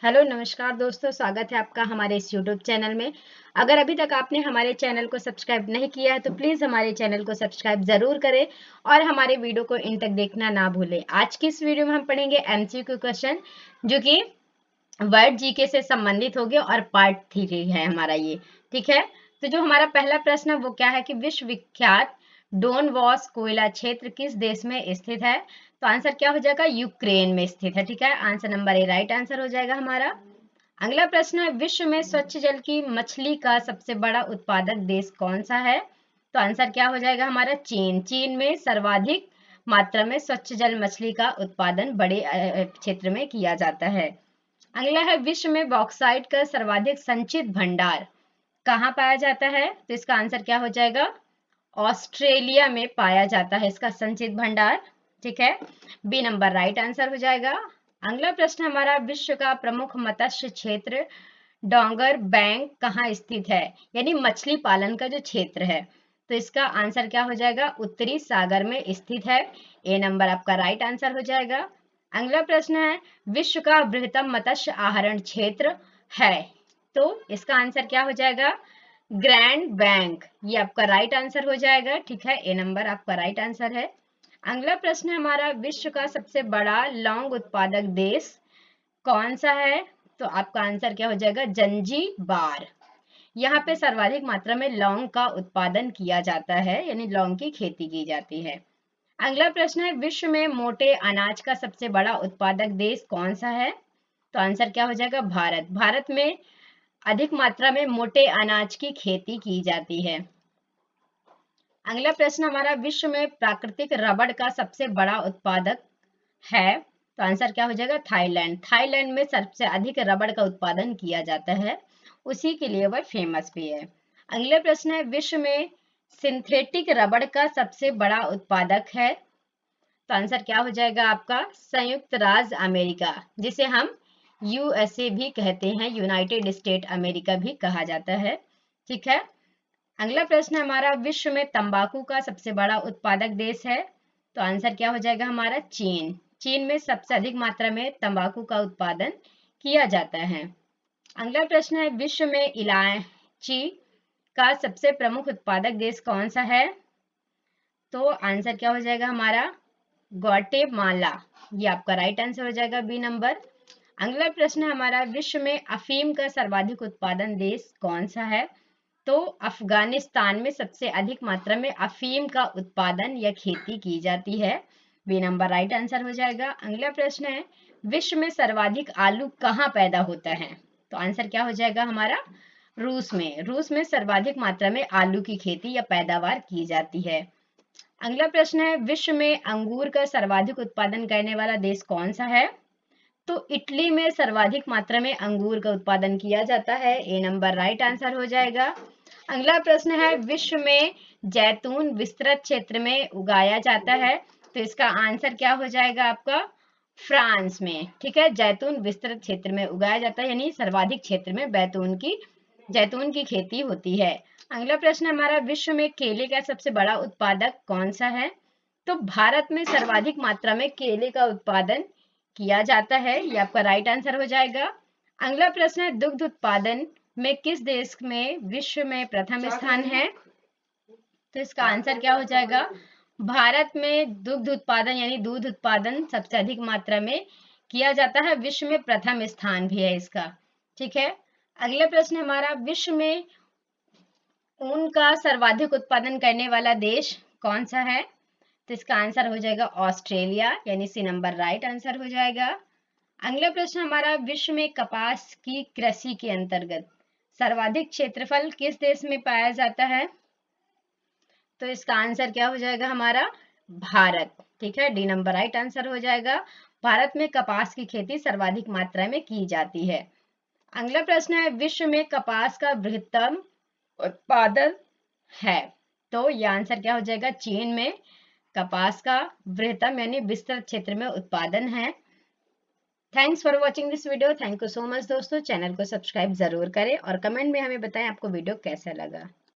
Hello नमस्कार दोस्तों, स्वागत है आपका हमारे इस यूट्यूब चैनल में। अगर अभी तक आपने हमारे चैनल को सब्सक्राइब नहीं किया है तो प्लीज़ हमारे चैनल को सब्सक्राइब ज़रूर करें और हमारे वीडियो को इन तक देखना ना भूलें। आज की इस वीडियो में हम पढ़ेंगे एमसीक्यू क्वेश्चन, जो कि वर्ड जीके से संबंधित हो गया और पार्ट 3 है हमारा ये। ठीक है, तो जो हमारा पहला प्रश्न है वो क्या है कि विश्व विख्यात डोन वॉस कोयला क्षेत्र किस देश में स्थित है? तो आंसर क्या हो जाएगा? यूक्रेन में स्थित है। ठीक है, answer number A right answer हो जाएगा हमारा। अगला प्रश्न है विश्व में स्वच्छ जल की मछली का सबसे बड़ा उत्पादक देश कौन सा है? तो आंसर क्या हो जाएगा हमारा? चीन। चीन में सर्वाधिक मात्रा में स्वच्छ जल मछली का उत्पादन बड़े क्षेत्र में किया जाता है। अगला है विश्व में बॉक्साइट का सर्वाधिक संचित भंडार कहाँ पाया जाता है? तो इसका आंसर क्या हो जाएगा? ऑस्ट्रेलिया में पाया जाता है इसका संचित भंडार। ठीक है, बी नंबर राइट आंसर हो जाएगा। अगला प्रश्न हमारा विश्व का प्रमुख मत्स्य क्षेत्र डोंगर बैंक कहाँ स्थित है? यानी मछली पालन का जो क्षेत्र है, तो इसका आंसर क्या हो जाएगा? उत्तरी सागर में स्थित है। ए नंबर आपका राइट आंसर हो जाएगा। अगला प्रश्न है विश्व का बृहत्तम मत्स्य आहरण क्षेत्र है, तो इसका आंसर क्या हो जाएगा? Grand bank. ये आपका राइट आंसर हो जाएगा। ठीक है, ए नंबर आपका राइट आंसर है। अगला प्रश्न हमारा विश्व का सबसे बड़ा लौंग उत्पादक देश कौन सा है? तो आपका आंसर क्या हो जाएगा? जंजीबार। यहाँ पे सर्वाधिक मात्रा में लौंग का उत्पादन किया जाता है, यानी लौंग की खेती की जाती है। अगला प्रश्न है विश्व में मोटे अनाज का सबसे बड़ा उत्पादक देश कौन सा है? तो आंसर क्या हो जाएगा? भारत। भारत में अधिक मात्रा में मोटे अनाज की खेती की जाती है। अगला प्रश्न हमारा विश्व में प्राकृतिक रबड़ का सबसे बड़ा उत्पादक है, तो आंसर क्या हो जाएगा? थाईलैंड। थाईलैंड में सबसे अधिक रबड़ का उत्पादन किया जाता है, उसी के लिए वह फेमस भी है। अगला प्रश्न है विश्व में सिंथेटिक रबड़ का सबसे बड़ा उत्पादक है, तो आंसर क्या हो जाएगा आपका? संयुक्त राज्य अमेरिका, जिसे हम यूएसए भी कहते हैं, यूनाइटेड स्टेट अमेरिका भी कहा जाता है। ठीक है, अगला प्रश्न हमारा विश्व में तंबाकू का सबसे बड़ा उत्पादक देश है, तो आंसर क्या हो जाएगा हमारा? चीन। चीन में सबसे अधिक मात्रा में तंबाकू का उत्पादन किया जाता है। अगला प्रश्न है विश्व में इलायची का सबसे प्रमुख उत्पादक देश कौन सा है? तो आंसर क्या हो जाएगा हमारा? ग्वाटेमाला। ये आपका राइट आंसर हो जाएगा, बी नंबर। अगला प्रश्न हमारा विश्व में अफीम का सर्वाधिक उत्पादन देश कौन सा है? तो अफगानिस्तान में सबसे अधिक मात्रा में अफीम का उत्पादन या खेती की जाती है। बी नंबर राइट आंसर हो जाएगा। अगला प्रश्न है विश्व में सर्वाधिक आलू कहाँ पैदा होता है? तो आंसर क्या हो जाएगा हमारा? रूस में। रूस में सर्वाधिक मात्रा में आलू की खेती या पैदावार की जाती है। अगला प्रश्न है विश्व में अंगूर का सर्वाधिक उत्पादन करने वाला देश कौन सा है? तो इटली में सर्वाधिक मात्रा में अंगूर का उत्पादन किया जाता है। ए नंबर राइट आंसर हो जाएगा। अगला प्रश्न है विश्व में जैतून विस्तृत क्षेत्र में उगाया जाता है, तो इसका आंसर क्या हो जाएगा आपका? फ्रांस में। ठीक है, जैतून विस्तृत क्षेत्र में उगाया जाता है, यानी सर्वाधिक क्षेत्र में जैतून की खेती होती है। अगला प्रश्न हमारा विश्व में केले का सबसे बड़ा उत्पादक कौन सा है? तो भारत में सर्वाधिक मात्रा में केले का उत्पादन किया जाता है। ये आपका राइट आंसर हो जाएगा। अगला प्रश्न है दुग्ध उत्पादन में किस देश में विश्व में प्रथम स्थान है? तो इसका आंसर क्या हो जाएगा? भारत में दुग्ध उत्पादन यानी दूध उत्पादन सबसे अधिक मात्रा में किया जाता है, विश्व में प्रथम स्थान भी है इसका। ठीक है, अगला प्रश्न हमारा विश्व में ऊन का सर्वाधिक उत्पादन करने वाला देश कौन सा है? तो इसका आंसर हो जाएगा ऑस्ट्रेलिया, यानी सी नंबर राइट आंसर हो जाएगा। अगला प्रश्न हमारा विश्व में कपास की कृषि के अंतर्गत सर्वाधिक क्षेत्रफल किस देश में पाया जाता है? तो इसका आंसर क्या हो जाएगा हमारा? भारत। ठीक है, डी नंबर राइट आंसर हो जाएगा। भारत में कपास की खेती सर्वाधिक मात्रा में की जाती है। अगला प्रश्न है विश्व में कपास का बृहत्तम उत्पादन है, तो यह आंसर क्या हो जाएगा? चीन में कपास का बृहत्तम यानी विस्तृत क्षेत्र में उत्पादन है। Thanks for watching this video. Thank you so much दोस्तों। चैनल को सब्सक्राइब जरूर करें और कमेंट में हमें बताएं आपको वीडियो कैसा लगा।